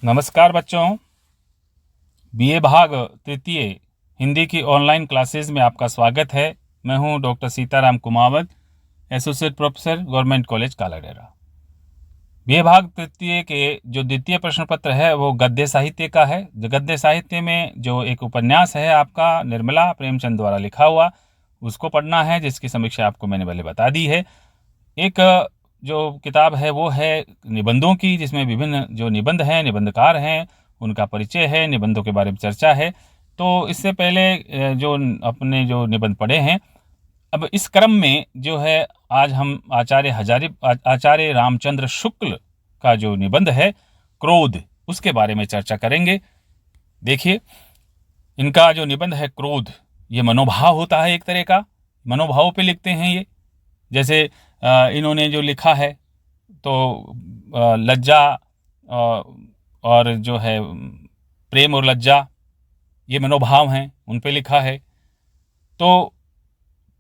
नमस्कार बच्चों, बीए भाग तृतीय हिंदी की ऑनलाइन क्लासेस में आपका स्वागत है। मैं हूं doctor Sitaram Kumawat, associate professor, government college Kaladera. BA भाग तृतीय के जो द्वितीय प्रश्न पत्र है वो गद्य साहित्य का है। जो गद्य साहित्य में जो एक उपन्यास है आपका निर्मला प्रेमचंद द्वारा लिखा हुआ, उसको पढ़ना है, जिसकी समीक्षा आपको मैंने पहले बता दी है। एक जो किताब है वो है निबंधों की, जिसमें विभिन्न जो निबंध हैं, निबंधकार हैं, उनका परिचय है, निबंधों के बारे में चर्चा है। तो इससे पहले जो अपने जो निबंध पढ़े हैं, अब इस क्रम में जो है आज हम आचार्य रामचंद्र शुक्ल का जो निबंध है क्रोध, उसके बारे में चर्चा करेंगे। देखिए, इनका जो निबंध है क्रोध, ये मनोभाव होता है, एक तरह का मनोभाव पे लिखते हैं ये। जैसे इन्होंने जो लिखा है तो लज्जा और जो है प्रेम और लज्जा, ये मनोभाव हैं, उन पे लिखा है। तो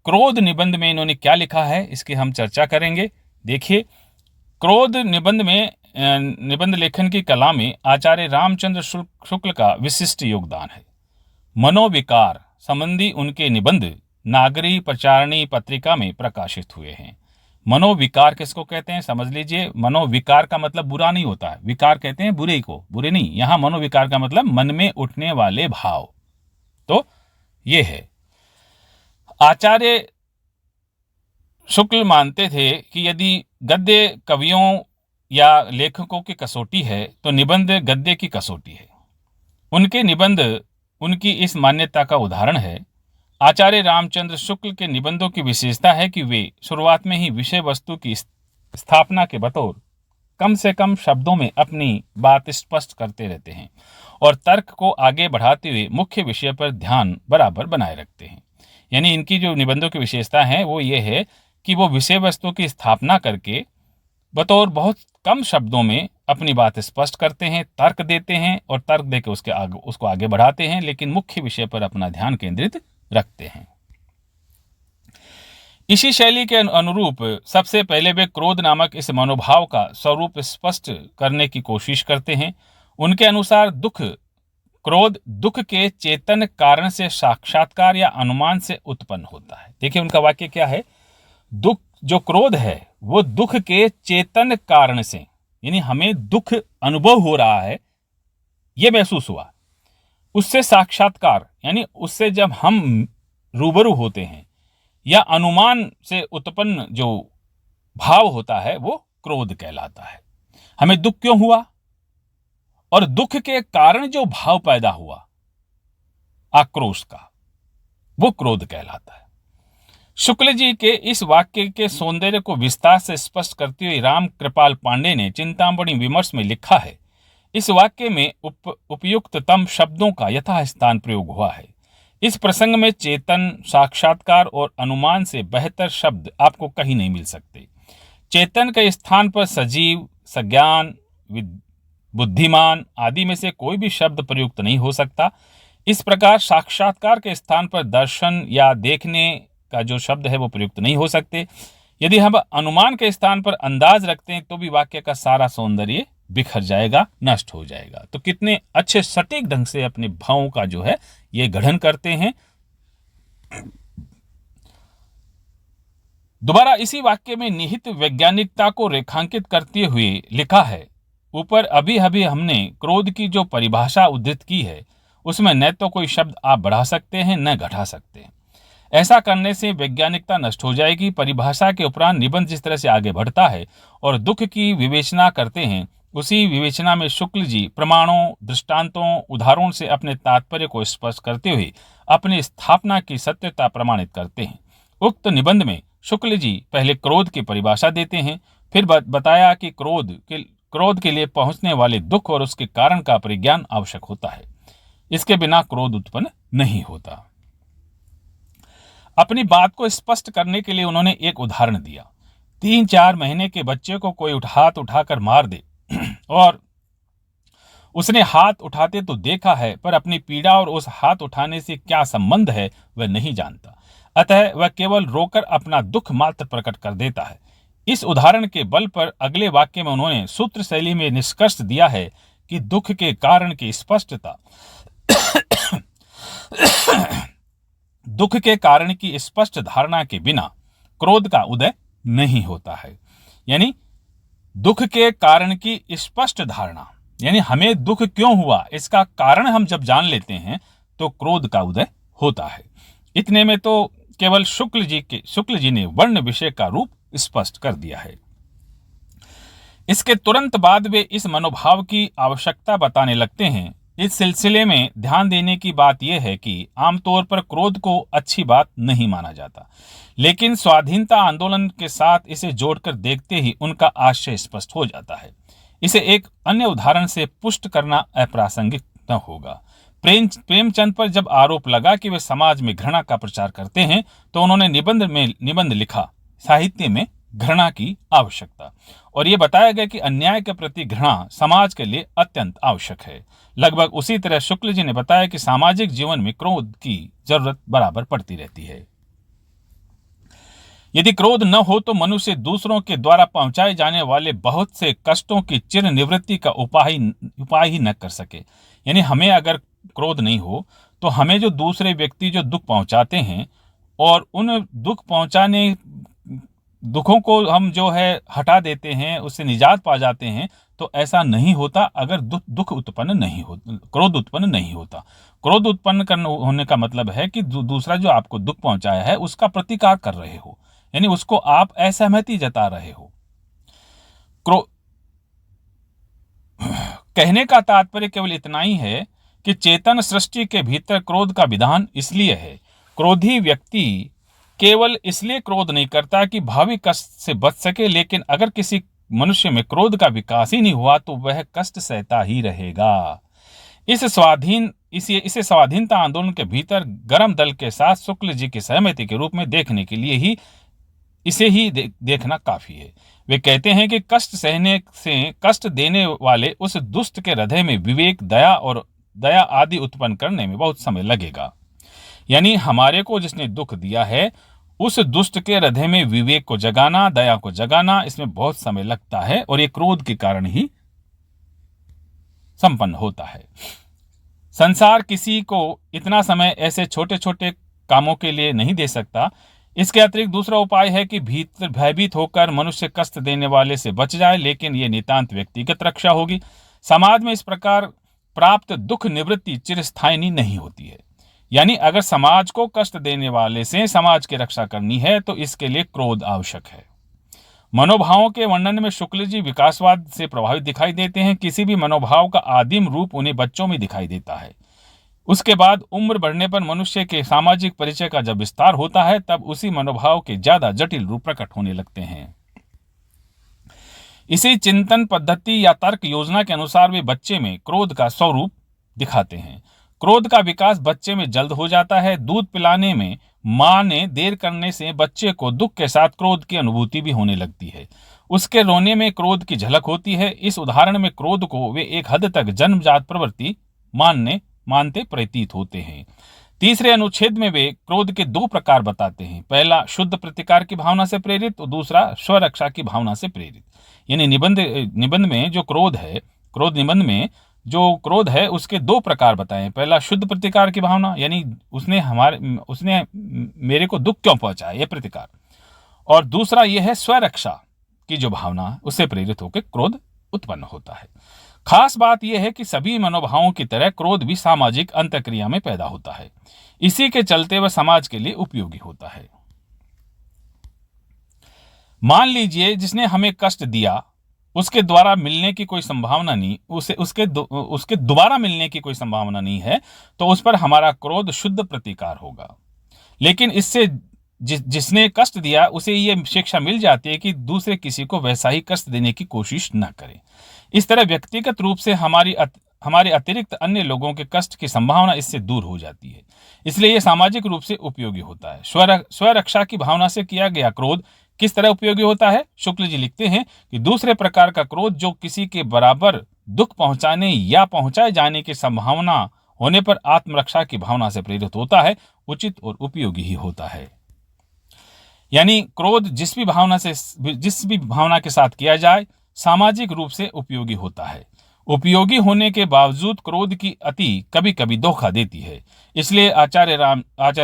क्रोध निबंध में इन्होंने क्या लिखा है, इसकी हम चर्चा करेंगे। देखिए, क्रोध निबंध में निबंध लेखन की कला में आचार्य रामचंद्र शुक्ल का विशिष्ट योगदान है। मनोविकार संबंधी उनके निबंध नागरी प्रचारणी पत्रिका में प्रकाशित हुए हैं। मनोविकार किसको कहते हैं समझ लीजिए। मनोविकार का मतलब बुरा नहीं होता है, विकार कहते हैं बुरे को, बुरे नहीं। यहां मनोविकार का मतलब मन में उठने वाले भाव। तो ये है, आचार्य शुक्ल मानते थे कि यदि गद्य कवियों या लेखकों की कसौटी है तो निबंध गद्य की कसौटी है। उनके निबंध उनकी इस मान्यता का उदाहरण है। आचार्य रामचंद्र शुक्ल के निबंधों की विशेषता है कि वे शुरुआत में ही विषय वस्तु की स्थापना के बतौर कम से कम शब्दों में अपनी बात स्पष्ट करते रहते हैं और तर्क को आगे बढ़ाते हुए मुख्य विषय पर ध्यान बराबर बनाए रखते हैं। यानी इनकी जो निबंधों की विशेषता है वो ये है कि वो विषय वस्तु की स्थापना करके बतौर बहुत कम शब्दों में अपनी बात स्पष्ट करते हैं, तर्क देते हैं और तर्क देकर उसको आगे बढ़ाते हैं, लेकिन मुख्य विषय पर अपना ध्यान केंद्रित रखते हैं। इसी शैली के अनुरूप सबसे पहले वे क्रोध नामक इस मनोभाव का स्वरूप स्पष्ट करने की कोशिश करते हैं। उनके अनुसार क्रोध दुख के चेतन कारण से साक्षात्कार या अनुमान से उत्पन्न होता है। देखिए, उनका वाक्य क्या है, दुख जो क्रोध है वो दुख के चेतन कारण से, यानी हमें दुख अनुभव हो रहा है, ये महसूस हुआ, उससे साक्षात्कार यानी उससे जब हम रूबरू होते हैं या अनुमान से उत्पन्न जो भाव होता है वो क्रोध कहलाता है। हमें दुख क्यों हुआ और दुख के कारण जो भाव पैदा हुआ आक्रोश का, वो क्रोध कहलाता है। शुक्ल जी के इस वाक्य के सौंदर्य को विस्तार से स्पष्ट करते हुए राम कृपाल पांडे ने चिंतामणि विमर्श में लिखा है, इस वाक्य में उपयुक्ततम शब्दों का यथास्थान प्रयोग हुआ है। इस प्रसंग में चेतन, साक्षात्कार और अनुमान से बेहतर शब्द आपको कहीं नहीं मिल सकते। चेतन के स्थान पर सजीव, सज्ञान, बुद्धिमान आदि में से कोई भी शब्द प्रयुक्त नहीं हो सकता। इस प्रकार साक्षात्कार के स्थान पर दर्शन या देखने का जो शब्द है वो प्रयुक्त नहीं हो सकते। यदि हम अनुमान के स्थान पर अंदाज रखते हैं तो भी वाक्य का सारा सौंदर्य बिखर जाएगा, नष्ट हो जाएगा। तो कितने अच्छे सटीक ढंग से अपने भावों का जो है ये गठन करते हैं। दोबारा इसी वाक्य में निहित वैज्ञानिकता को रेखांकित करते हुए लिखा है, ऊपर अभी अभी हमने क्रोध की जो परिभाषा उद्धृत की है उसमें न तो कोई शब्द आप बढ़ा सकते हैं न घटा सकते हैं। ऐसा करने से वैज्ञानिकता नष्ट हो जाएगी। परिभाषा के उपरांत निबंध जिस तरह से आगे बढ़ता है और दुख की विवेचना करते हैं, उसी विवेचना में शुक्ल जी प्रमाणों, दृष्टांतों, उदाहरणों से अपने तात्पर्य को स्पष्ट करते हुए अपनी स्थापना की सत्यता प्रमाणित करते हैं। उक्त निबंध में शुक्ल जी पहले क्रोध की परिभाषा देते हैं, फिर बताया कि क्रोध के लिए पहुंचने वाले दुख और उसके कारण का परिज्ञान आवश्यक होता है। इसके बिना क्रोध उत्पन्न नहीं होता। अपनी बात को स्पष्ट करने के लिए उन्होंने एक उदाहरण दिया। 3-4 महीने के बच्चे को कोई हाथ उठाकर मार दे और उसने हाथ उठाते तो देखा है, पर अपनी पीड़ा और उस हाथ उठाने से क्या संबंध है वह नहीं जानता। अतः वह केवल रोकर अपना दुख मात्र प्रकट कर देता है। इस उदाहरण के बल पर अगले वाक्य में उन्होंने सूत्र शैली में निष्कर्ष दिया है कि दुख के कारण की स्पष्टता दुख के कारण की स्पष्ट धारणा के बिना क्रोध का उदय नहीं होता है। यानी दुख के कारण की स्पष्ट धारणा, यानी हमें दुख क्यों हुआ इसका कारण हम जब जान लेते हैं तो क्रोध का उदय होता है। इतने में तो केवल शुक्ल जी ने वर्ण विषय का रूप स्पष्ट कर दिया है। इसके तुरंत बाद वे इस मनोभाव की आवश्यकता बताने लगते हैं। इस सिलसिले में ध्यान देने की बात यह है कि आमतौर पर क्रोध को अच्छी बात नहीं माना जाता, लेकिन स्वाधीनता आंदोलन के साथ इसे जोड़कर देखते ही उनका आशय स्पष्ट हो जाता है। इसे एक अन्य उदाहरण से पुष्ट करना अप्रासंगिक न होगा। प्रेमचंद पर जब आरोप लगा कि वे समाज में घृणा का प्रचार करते हैं तो उन्होंने निबंध लिखा, साहित्य में घृणा की आवश्यकता, और यह बताया गया कि अन्याय के प्रति घृणा समाज के लिए अत्यंत आवश्यक है। लगभग उसी तरह शुक्ल जी ने बताया कि सामाजिक जीवन में क्रोध की जरूरत बराबर पड़ती रहती है। यदि क्रोध न हो तो मनुष्य दूसरों के द्वारा पहुंचाए जाने वाले बहुत से कष्टों की चिर निवृत्ति का उपाय ही न कर सके। यानी हमें अगर क्रोध नहीं हो तो हमें जो दूसरे व्यक्ति जो दुख पहुंचाते हैं और उन दुखों को हम जो है हटा देते हैं, उससे निजात पा जाते हैं, तो ऐसा नहीं होता अगर दुख उत्पन्न नहीं हो, क्रोध उत्पन्न नहीं होता। क्रोध उत्पन्न होने का मतलब है कि दूसरा जो आपको दुख पहुंचाया है उसका प्रतिकार कर रहे हो, यानी उसको आप असहमति जता रहे हो। कहने का तात्पर्य केवल इतना ही है कि चेतन सृष्टि के भीतर क्रोध का विधान इसलिए है। क्रोधी व्यक्ति केवल इसलिए क्रोध नहीं करता कि भावी कष्ट से बच सके, लेकिन अगर किसी मनुष्य में क्रोध का विकास ही नहीं हुआ तो वह कष्ट सहता ही रहेगा। इसे स्वाधीनता आंदोलन के भीतर गरम दल के साथ शुक्ल जी की सहमति के रूप में देखने के लिए ही इसे ही देखना काफी है। वे कहते हैं कि कष्ट सहने से कष्ट देने वाले उस दुष्ट के हृदय में विवेक, दया आदि उत्पन्न करने में बहुत समय लगेगा। यानी हमारे को जिसने दुख दिया है उस दुष्ट के हृदय में विवेक को जगाना, दया को जगाना, इसमें बहुत समय लगता है और ये क्रोध के कारण ही संपन्न होता है। संसार किसी को इतना समय ऐसे छोटे छोटे कामों के लिए नहीं दे सकता। इसके अतिरिक्त दूसरा उपाय है कि भीतर भयभीत होकर मनुष्य कष्ट देने वाले से बच जाए, लेकिन यह नितांत व्यक्तिगत रक्षा होगी। समाज में इस प्रकार प्राप्त दुख निवृत्ति चिरस्थायी नहीं होती है। यानी अगर समाज को कष्ट देने वाले से समाज की रक्षा करनी है तो इसके लिए क्रोध आवश्यक है। मनोभावों के वर्णन में शुक्ल जी विकासवाद से प्रभावित दिखाई देते हैं। किसी भी मनोभाव का आदिम रूप उन्हें बच्चों में दिखाई देता है। उसके बाद उम्र बढ़ने पर मनुष्य के सामाजिक परिचय का जब विस्तार होता है तब उसी मनोभाव के ज्यादा जटिल रूप प्रकट होने लगते हैं। इसी चिंतन पद्धति या तर्क योजना के अनुसार वे बच्चे में क्रोध का स्वरूप दिखाते हैं। क्रोध का विकास बच्चे में जल्द हो जाता है। दूध पिलाने में मां ने देर करने से बच्चे को दुख के साथ क्रोध की अनुभूति भी होने लगती है। उसके रोने में क्रोध की झलक होती है। इस उदाहरण में क्रोध को वे एक हद तक जन्मजात प्रवृत्ति मानते प्रतीत होते हैं। तीसरे अनुच्छेद में वे क्रोध के दो प्रकार बताते हैं। पहला शुद्ध प्रतिकार की भावना से प्रेरित और दूसरा स्वरक्षा की भावना से प्रेरित। यानी निबंध में जो क्रोध है उसके दो प्रकार बताए। पहला शुद्ध प्रतिकार की भावना, यानी उसने मेरे को दुख क्यों पहुंचाया, यह प्रतिकार। और दूसरा यह है स्वरक्षा की जो भावना, उससे प्रेरित होकर क्रोध उत्पन्न होता है। खास बात यह है कि सभी मनोभावों की तरह क्रोध भी सामाजिक अंतःक्रिया में पैदा होता है। इसी के चलते वह समाज के लिए उपयोगी होता है। मान लीजिए जिसने हमें कष्ट दिया उसके द्वारा मिलने की कोई संभावना नहीं, उसके दोबारा मिलने की कोई संभावना नहीं है, तो उस पर हमारा क्रोध शुद्ध प्रतिकार होगा। लेकिन इससे जिसने कष्ट दिया उसे यह शिक्षा मिल जाती है कि दूसरे किसी को वैसा ही कष्ट देने की कोशिश न करें। इस तरह व्यक्तिगत रूप से हमारे अतिरिक्त अन्य लोगों के कष्ट की संभावना इससे दूर हो जाती है। इसलिए यह सामाजिक रूप से उपयोगी होता है। स्वरक्षा की भावना से किया गया क्रोध किस तरह उपयोगी होता है? शुक्ल जी लिखते हैं कि दूसरे प्रकार का क्रोध जो किसी के बराबर दुख पहुंचाने या पहुंचाए जाने की संभावना होने पर आत्मरक्षा की भावना से प्रेरित होता है, उचित और उपयोगी ही होता है। यानी क्रोध जिस भी भावना के साथ किया जाए सामाजिक रूप से उपयोगी होता है। उपयोगी होने के बावजूद क्रोध की अति कभी कभी धोखा देती है। इसलिए आचार्य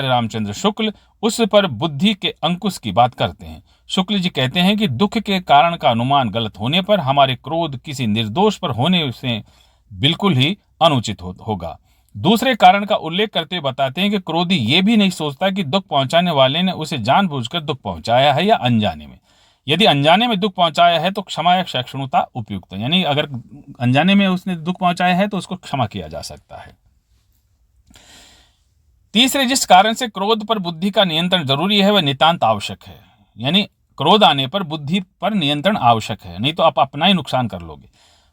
रामचंद्र शुक्ल उस पर बुद्धि के अंकुश की बात करते हैं। शुक्ल जी कहते हैं कि दुख के कारण का अनुमान गलत होने पर हमारे क्रोध किसी निर्दोष पर होने से बिल्कुल ही अनुचित होगा। दूसरे कारण का उल्लेख करते हुए बताते हैं कि क्रोधी ये भी नहीं सोचता कि दुख पहुंचाने वाले ने उसे जानबूझकर दुख पहुंचाया है या अनजाने में। यदि अनजाने में दुख पहुंचाया है तो क्षमा या सहिष्णुता उपयुक्त है। यानी अगर अनजाने में उसने दुख पहुंचाया है तो उसको क्षमा किया जा सकता है। तीसरे जिस कारण से क्रोध पर बुद्धि का नियंत्रण जरूरी है वह नितांत आवश्यक है। यानी क्रोध आने पर बुद्धि पर नियंत्रण आवश्यक है, नहीं तो आप अपना ही नुकसान कर लोगे।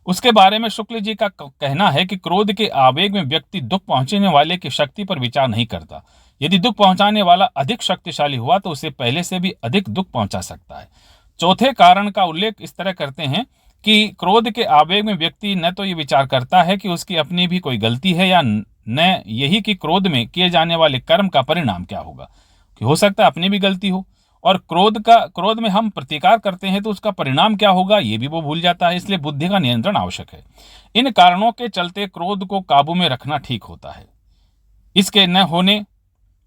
उसके बारे में शुक्ल जी का कहना है कि क्रोध के आवेग में व्यक्ति दुख पहुंचाने वाले की शक्ति पर विचार नहीं करता। यदि दुख पहुंचाने वाला अधिक शक्तिशाली हुआ तो उसे पहले से भी अधिक दुख पहुंचा सकता है। चौथे कारण का उल्लेख इस तरह करते हैं कि क्रोध के आवेग में व्यक्ति न तो ये विचार करता है कि उसकी अपनी भी कोई गलती है या न यही कि क्रोध में किए जाने वाले कर्म का परिणाम क्या होगा, कि हो सकता है अपनी भी गलती हो। और क्रोध में हम प्रतिकार करते हैं तो उसका परिणाम क्या होगा ये भी वो भूल जाता है। इसलिए बुद्धि का नियंत्रण आवश्यक है। इन कारणों के चलते क्रोध को काबू में रखना ठीक होता है। इसके न होने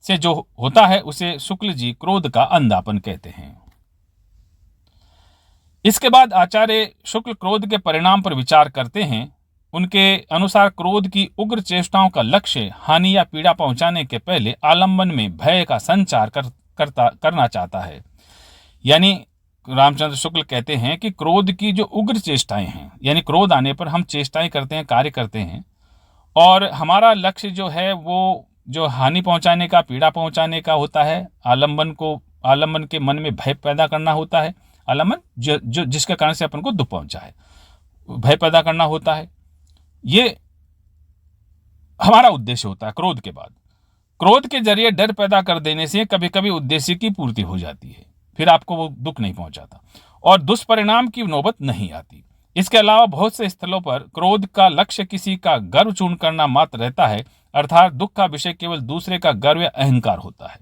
से जो होता है उसे शुक्ल जी क्रोध का अंधापन कहते हैं। इसके बाद आचार्य शुक्ल क्रोध के परिणाम पर विचार करते हैं। उनके अनुसार क्रोध की उग्र चेष्टाओं का लक्ष्य हानि या पीड़ा पहुंचाने के पहले आलंबन में भय का संचार करना चाहता है। यानी रामचंद्र शुक्ल कहते हैं कि क्रोध की जो उग्र चेष्टाएं हैं, यानी क्रोध आने पर हम चेष्टाएं करते हैं, कार्य करते हैं, और हमारा लक्ष्य जो है वो जो हानि पहुंचाने का, पीड़ा पहुंचाने का होता है। आलंबन के मन में भय पैदा करना होता है। आलंबन जो जिसके कारण से अपन को दुख पहुंचा है, भय पैदा करना होता है। ये हमारा उद्देश्य होता है। क्रोध के बाद क्रोध के जरिए डर पैदा कर देने से कभी कभी उद्देश्य की पूर्ति हो जाती है, फिर आपको वो दुख नहीं पहुंचाता और दुष्परिणाम की नौबत नहीं आती। इसके अलावा बहुत से स्थलों पर क्रोध का लक्ष्य किसी का गर्व चूर्ण करना मात्र रहता है, अर्थात दुख का विषय केवल दूसरे का गर्व या अहंकार होता है।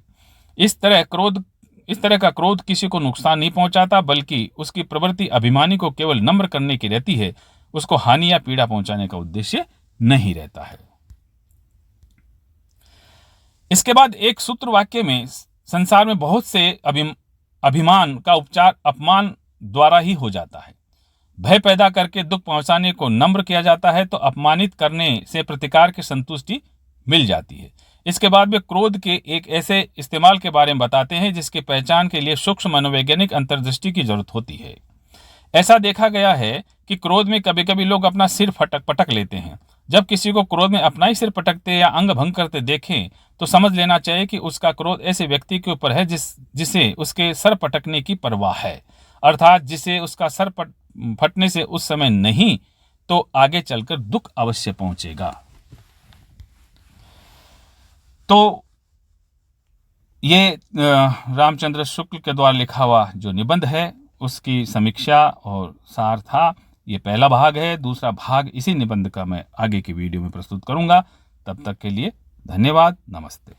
इस तरह का क्रोध किसी को नुकसान नहीं पहुंचाता, बल्कि उसकी प्रवृत्ति अभिमानी को केवल नम्र करने की रहती है, उसको हानि या पीड़ा पहुंचाने का उद्देश्य नहीं रहता है। इसके बाद एक सूत्र वाक्य में संसार में बहुत से अभिमान का उपचार अपमान द्वारा ही हो जाता है। भय पैदा करके दुख पहुंचाने को नम्र किया जाता है तो अपमानित करने से प्रतिकार की संतुष्टि मिल जाती है। इसके बाद वे क्रोध के एक ऐसे इस्तेमाल के बारे में बताते हैं जिसकी पहचान के लिए सूक्ष्म मनोवैज्ञानिक अंतर्दृष्टि की जरूरत होती है। ऐसा देखा गया है कि क्रोध में कभी कभी लोग अपना सिर पटक लेते हैं। जब किसी को क्रोध में अपना ही सिर पटकते या अंग भंग करते देखें तो समझ लेना चाहिए कि उसका क्रोध ऐसे व्यक्ति के ऊपर है जिसे उसके सर पटकने की परवाह है, अर्थात जिसे उसका सर फटने से उस समय नहीं तो आगे चलकर दुख अवश्य पहुंचेगा। तो ये रामचंद्र शुक्ल के द्वारा लिखा हुआ जो निबंध है उसकी समीक्षा और सार था। ये पहला भाग है। दूसरा भाग इसी निबंध का मैं आगे की वीडियो में प्रस्तुत करूंगा। तब तक के लिए धन्यवाद। नमस्ते।